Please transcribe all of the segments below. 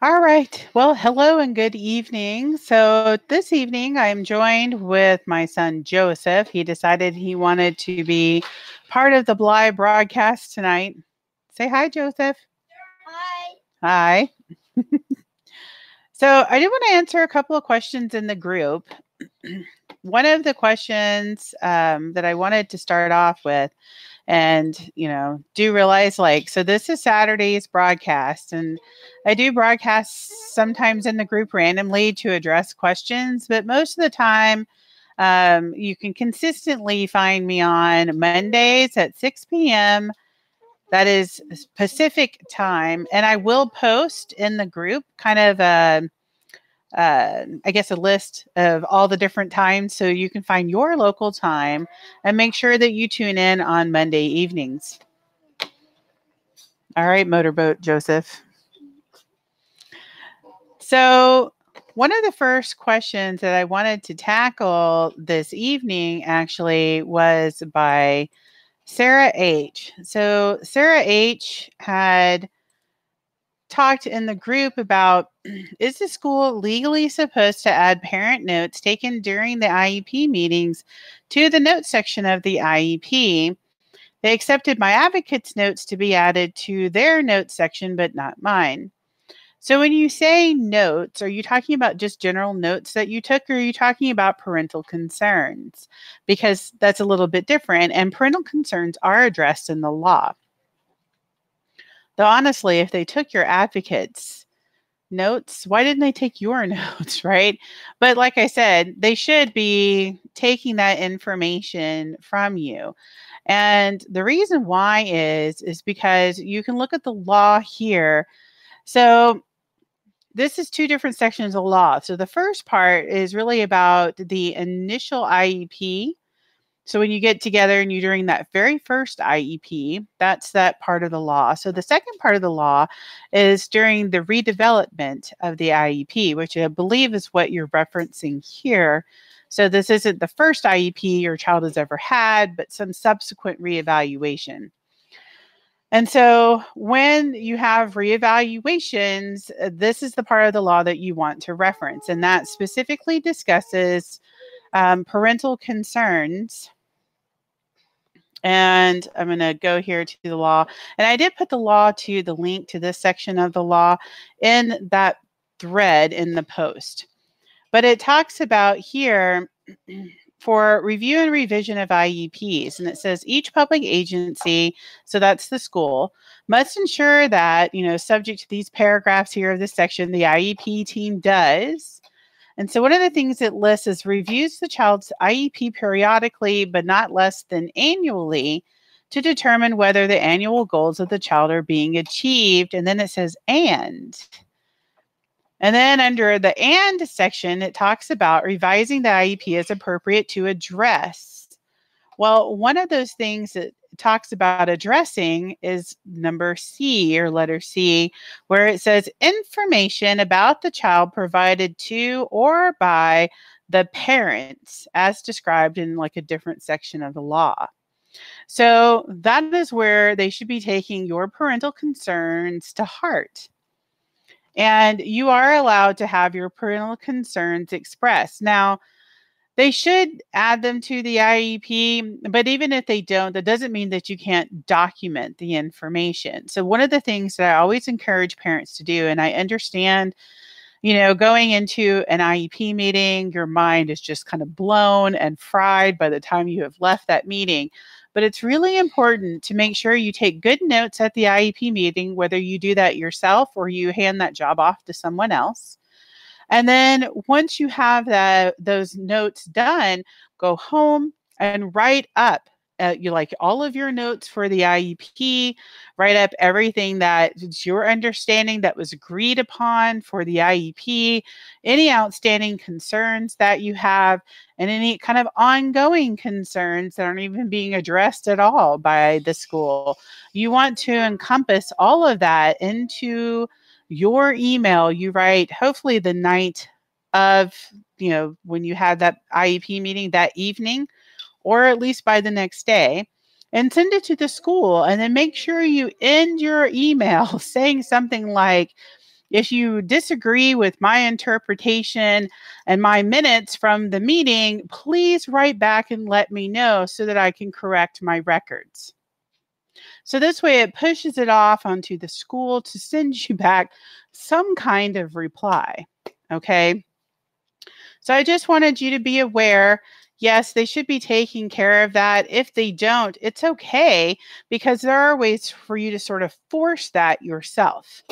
All right. Well, hello and good evening. So this evening I'm joined with my son Joseph. He decided he wanted to be part of the live broadcast tonight. Say hi, Joseph. Hi. Hi. So I did want to answer a couple of questions in the group. One of the questions that I wanted to start off with, and do realize, so this is Saturday's broadcast, and I do broadcast sometimes in the group randomly to address questions, but most of the time you can consistently find me on Mondays at 6 p.m. That is Pacific time, and I will post in the group kind of I guess a list of all the different times so you can find your local time and make sure that you tune in on Monday evenings. All right, Motorboat Joseph. So one of the first questions that I wanted to tackle this evening actually was by Sarah H. So Sarah H had talked in the group about, is the school legally supposed to add parent notes taken during the IEP meetings to the notes section of the IEP? They accepted my advocate's notes to be added to their notes section, but not mine. So when you say notes, are you talking about just general notes that you took, or are you talking about parental concerns? Because that's a little bit different, and parental concerns are addressed in the law. Though honestly, if they took your advocate's notes, why didn't they take your notes, right? But like I said, they should be taking that information from you. And the reason why is because you can look at the law here. So this is two different sections of law. So the first part is really about the initial IEP. So when you get together and you're doing that very first IEP, that's that part of the law. So the second part of the law is during the redevelopment of the IEP, which I believe is what you're referencing here. So this isn't the first IEP your child has ever had, but some subsequent reevaluation. And so when you have reevaluations, this is the part of the law that you want to reference. And that specifically discusses parental concerns. And I'm going to go here to the law. And I did put the law to the link to this section of the law in that thread in the post. But it talks about here for review and revision of IEPs. And it says each public agency, so that's the school, must ensure that, subject to these paragraphs here of this section, the IEP team does. And so one of the things it lists is reviews the child's IEP periodically, but not less than annually, to determine whether the annual goals of the child are being achieved. And then it says, and then under the and section, it talks about revising the IEP as appropriate to address. Well, one of those things that talks about addressing is number C, or letter C, where it says information about the child provided to or by the parents as described in like a different section of the law. So that is where they should be taking your parental concerns to heart. And you are allowed to have your parental concerns expressed. Now, they should add them to the IEP, but even if they don't, that doesn't mean that you can't document the information. So one of the things that I always encourage parents to do, and I understand, going into an IEP meeting, your mind is just kind of blown and fried by the time you have left that meeting. But it's really important to make sure you take good notes at the IEP meeting, whether you do that yourself or you hand that job off to someone else. And then once you have those notes done, go home and write up all of your notes for the IEP, write up everything that is your understanding that was agreed upon for the IEP, any outstanding concerns that you have, and any kind of ongoing concerns that aren't even being addressed at all by the school. You want to encompass all of that into your email. You write hopefully the night of, when you had that IEP meeting that evening, or at least by the next day, and send it to the school. And then make sure you end your email saying something like, If you disagree with my interpretation and my minutes from the meeting, please write back and let me know so that I can correct my records. So this way it pushes it off onto the school to send you back some kind of reply. Okay. So I just wanted you to be aware. Yes, they should be taking care of that. If they don't, it's okay, because there are ways for you to sort of force that yourself.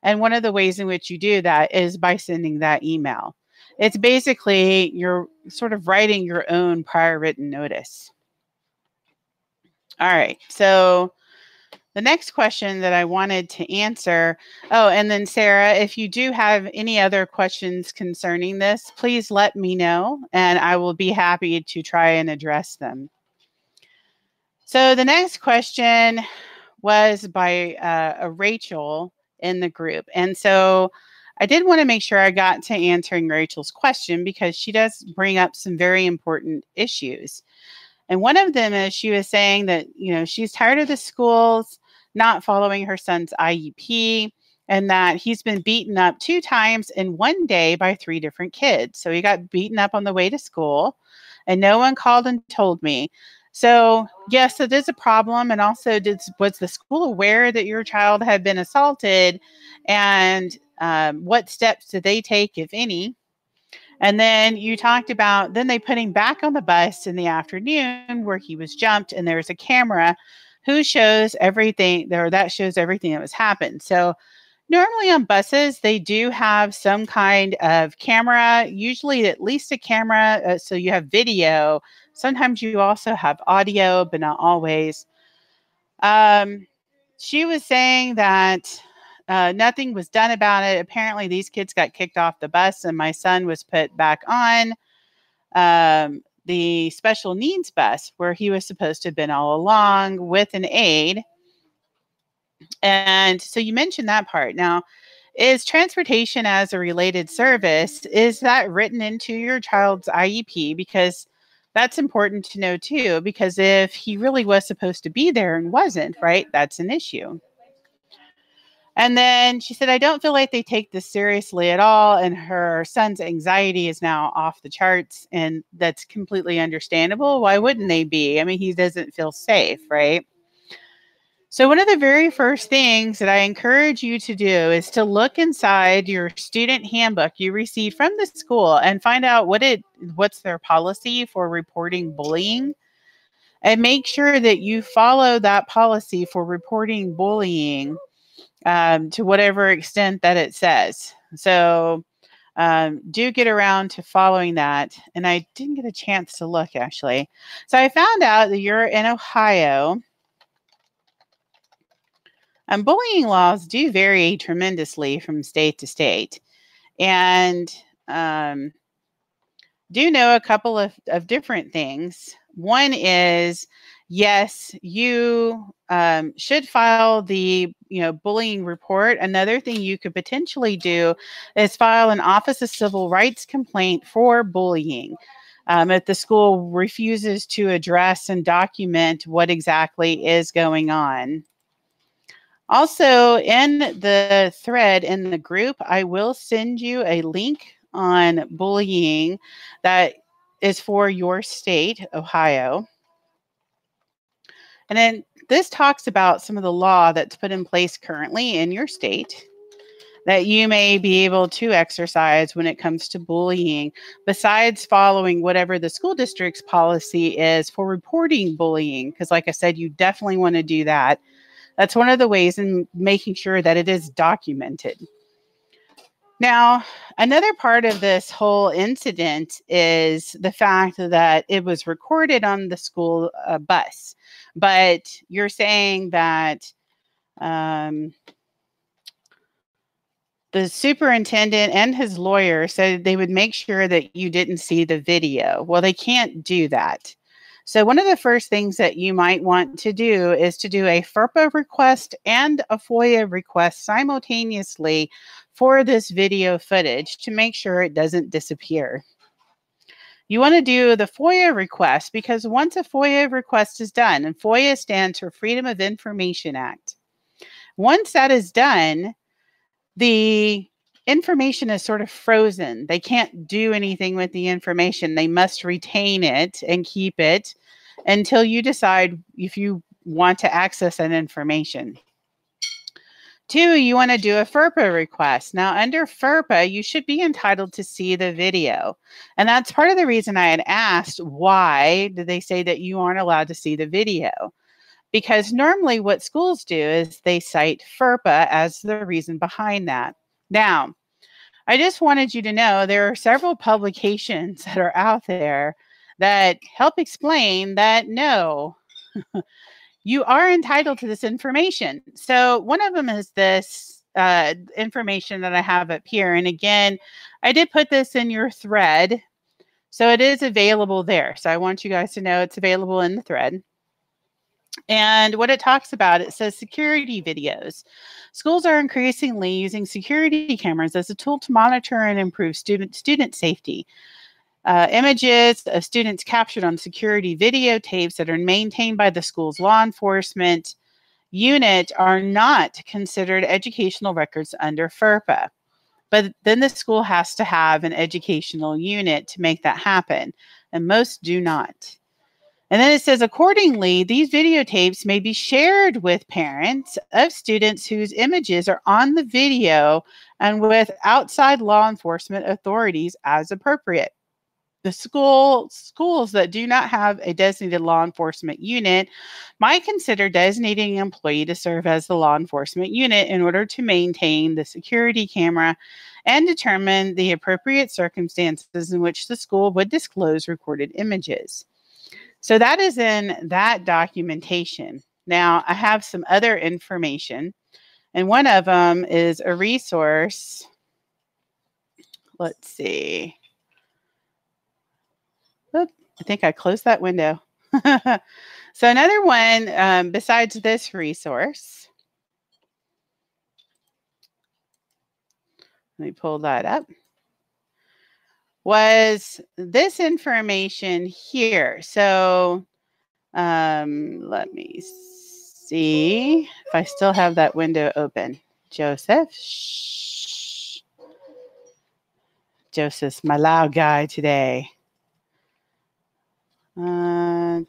And one of the ways in which you do that is by sending that email. It's basically you're sort of writing your own prior written notice. All right. So the next question that I wanted to answer, and then Sarah, if you do have any other questions concerning this, please let me know and I will be happy to try and address them. So the next question was by Rachel in the group. And so I did want to make sure I got to answering Rachel's question, because she does bring up some very important issues. And one of them is she was saying that, she's tired of the schools not following her son's IEP, and that he's been beaten up 2 times in one day by 3 different kids. So he got beaten up on the way to school and no one called and told me. So yes, it is a problem. And also, was the school aware that your child had been assaulted, and what steps did they take, if any? And then you talked about, then they put him back on the bus in the afternoon where he was jumped, and there's a camera who shows everything there that shows everything that was happened. So normally on buses, they do have some kind of camera, usually at least a camera. So you have video. Sometimes you also have audio, but not always. She was saying that nothing was done about it. Apparently, these kids got kicked off the bus, and my son was put back on the special needs bus where he was supposed to have been all along with an aide. And so you mentioned that part. Now, is transportation as a related service, is that written into your child's IEP? Because that's important to know too, because if he really was supposed to be there and wasn't, right, that's an issue. And then she said, I don't feel like they take this seriously at all. And her son's anxiety is now off the charts. And that's completely understandable. Why wouldn't they be? I mean, he doesn't feel safe, right? So one of the very first things that I encourage you to do is to look inside your student handbook you received from the school and find out what's their policy for reporting bullying. And make sure that you follow that policy for reporting bullying to whatever extent that it says. So do get around to following that. And I didn't get a chance to look, actually. So I found out that you're in Ohio. Bullying laws do vary tremendously from state to state. And do know a couple of different things. One is, yes, you should file the bullying report. Another thing you could potentially do is file an Office of Civil Rights complaint for bullying if the school refuses to address and document what exactly is going on. Also, in the thread in the group, I will send you a link on bullying that is for your state, Ohio. And then this talks about some of the law that's put in place currently in your state that you may be able to exercise when it comes to bullying, besides following whatever the school district's policy is for reporting bullying. Because like I said, you definitely want to do that. That's one of the ways in making sure that it is documented. Now, another part of this whole incident is the fact that it was recorded on the school bus. But you're saying that the superintendent and his lawyer said they would make sure that you didn't see the video. Well, they can't do that. So one of the first things that you might want to do is to do a FERPA request and a FOIA request simultaneously for this video footage to make sure it doesn't disappear. You want to do the FOIA request because once a FOIA request is done, and FOIA stands for Freedom of Information Act. Once that is done, the information is sort of frozen. They can't do anything with the information. They must retain it and keep it until you decide if you want to access that information. 2, you want to do a FERPA request. Now, under FERPA, you should be entitled to see the video. And that's part of the reason I had asked, why did they say that you aren't allowed to see the video? Because normally what schools do is they cite FERPA as the reason behind that. Now, I just wanted you to know there are several publications that are out there that help explain that no, you are entitled to this information. So one of them is this information that I have up here. And again, I did put this in your thread. So it is available there. So I want you guys to know it's available in the thread. And what it talks about, it says security videos. Schools are increasingly using security cameras as a tool to monitor and improve student safety. Images of students captured on security videotapes that are maintained by the school's law enforcement unit are not considered educational records under FERPA. But then the school has to have an educational unit to make that happen, and most do not. And then it says, accordingly, these videotapes may be shared with parents of students whose images are on the video and with outside law enforcement authorities as appropriate. The schools that do not have a designated law enforcement unit might consider designating an employee to serve as the law enforcement unit in order to maintain the security camera and determine the appropriate circumstances in which the school would disclose recorded images. So that is in that documentation. Now, I have some other information, and one of them is a resource. Let's see. Oop, I think I closed that window. So another one, besides this resource, let me pull that up, was this information here. So let me see if I still have that window open. Joseph. Shh. Joseph's my loud guy today. Yeah,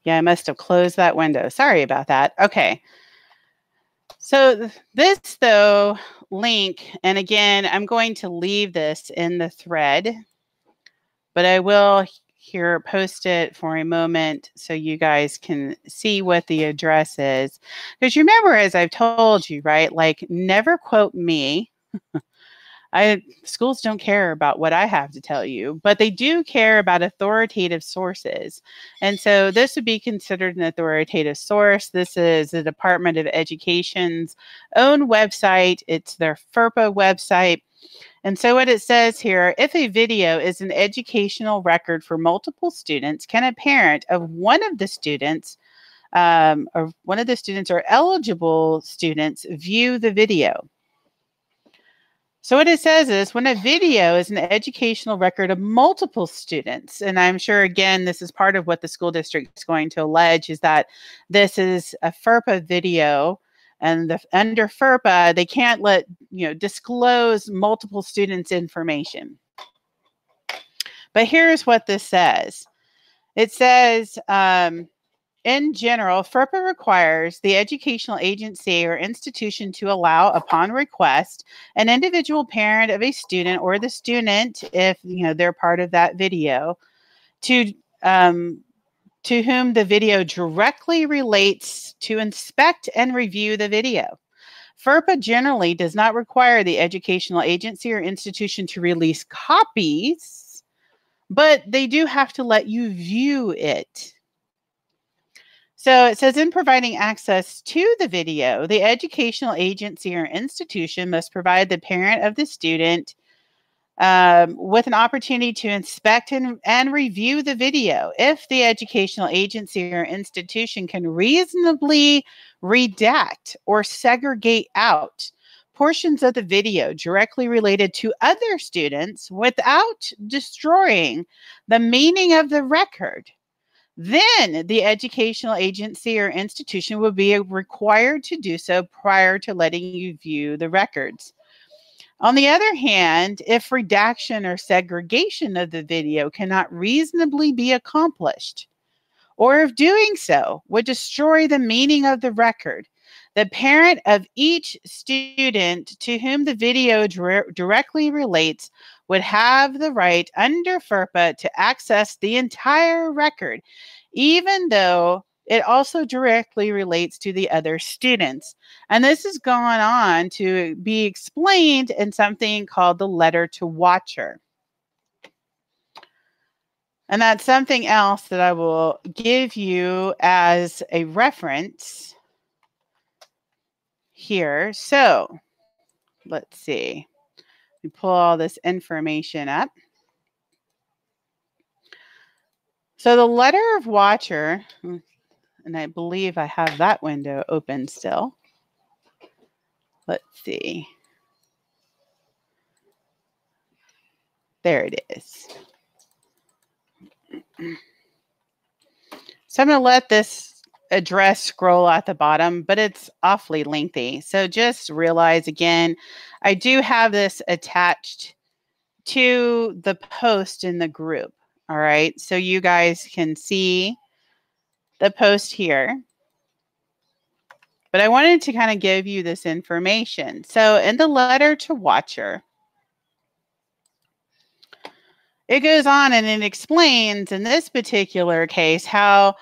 I must have closed that window. Sorry about that. Okay. So this, though, link, and again, I'm going to leave this in the thread, but I will here post it for a moment so you guys can see what the address is. Because you remember, as I've told you, right, like never quote me. Schools don't care about what I have to tell you, but they do care about authoritative sources. And so this would be considered an authoritative source. This is the Department of Education's own website. It's their FERPA website. And so what it says here, if a video is an educational record for multiple students, can a parent of one of the students or eligible students view the video? So what it says is when a video is an educational record of multiple students, and I'm sure, again, this is part of what the school district is going to allege, is that this is a FERPA video, and under FERPA, they can't disclose multiple students' information. But here's what this says. It says, in general, FERPA requires the educational agency or institution to allow, upon request, an individual parent of a student or the student, if they're part of that video, to whom the video directly relates to inspect and review the video. FERPA generally does not require the educational agency or institution to release copies, but they do have to let you view it. So it says, in providing access to the video, the educational agency or institution must provide the parent of the student with an opportunity to inspect and review the video. If the educational agency or institution can reasonably redact or segregate out portions of the video directly related to other students without destroying the meaning of the record, then the educational agency or institution will be required to do so prior to letting you view the records. On the other hand, if redaction or segregation of the video cannot reasonably be accomplished, or if doing so would destroy the meaning of the record, the parent of each student to whom the video directly relates would have the right under FERPA to access the entire record, even though it also directly relates to the other students. And this has gone on to be explained in something called the letter to watcher. And that's something else that I will give you as a reference here. So let's see. We pull all this information up. So the letter of watcher, and I believe I have that window open still. Let's see. There it is. So I'm going to let this address scroll at the bottom, but it's awfully lengthy. So just realize again, I do have this attached to the post in the group. All right. So you guys can see the post here. But I wanted to kind of give you this information. So in the letter to watcher, it goes on and it explains in this particular case how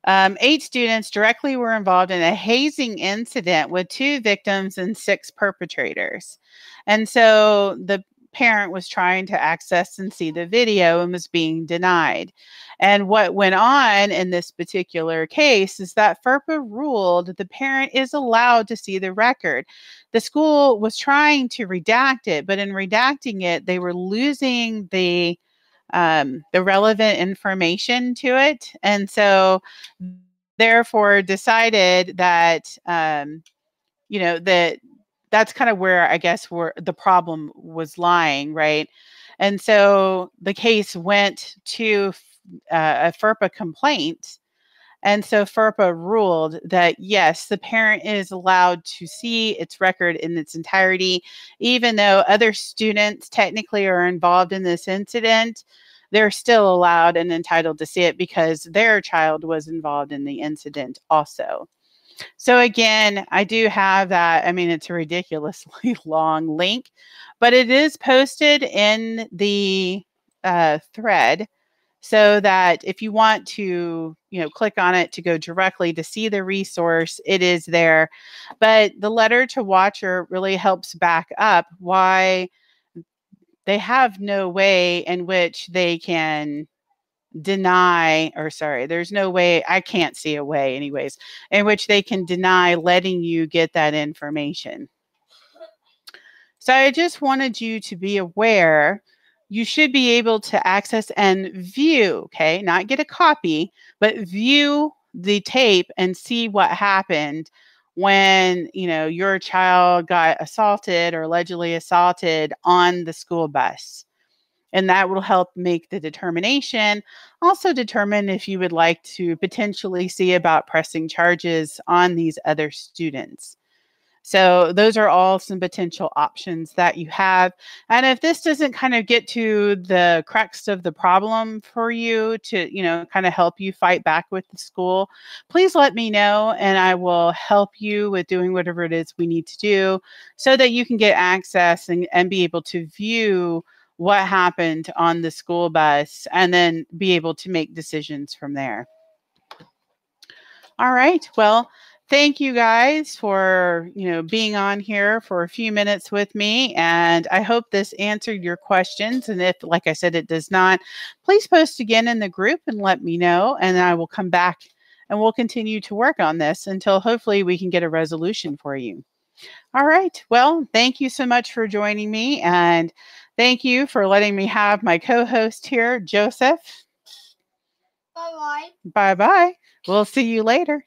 8 students directly were involved in a hazing incident with 2 victims and 6 perpetrators. And so the parent was trying to access and see the video and was being denied. And what went on in this particular case is that FERPA ruled the parent is allowed to see the record. The school was trying to redact it, but in redacting it, they were losing the relevant information to it. And so therefore decided that, that's kind of where I guess where the problem was lying, right? And so the case went to a FERPA complaint. And so FERPA ruled that, yes, the parent is allowed to see its record in its entirety, even though other students technically are involved in this incident. They're still allowed and entitled to see it because their child was involved in the incident also. So again, I do have that. I mean, it's a ridiculously long link, but it is posted in the thread so that if you want to, click on it to go directly to see the resource, it is there. But the letter to watcher really helps back up why they have no way in which they can deny, or sorry, there's no way, I can't see a way anyways, in which they can deny letting you get that information. So I just wanted you to be aware you should be able to access and view, okay, not get a copy, but view the tape and see what happened when, your child got assaulted or allegedly assaulted on the school bus. And that will help make the determination. Also determine if you would like to potentially see about pressing charges on these other students. So those are all some potential options that you have. And if this doesn't kind of get to the crux of the problem for you to, kind of help you fight back with the school, please let me know and I will help you with doing whatever it is we need to do so that you can get access and be able to view what happened on the school bus and then be able to make decisions from there. All right. Well, thank you guys for, being on here for a few minutes with me. And I hope this answered your questions. And if, like I said, it does not, please post again in the group and let me know. And I will come back and we'll continue to work on this until hopefully we can get a resolution for you. All right. Well, thank you so much for joining me. And thank you for letting me have my co-host here, Joseph. Bye-bye. Bye-bye. We'll see you later.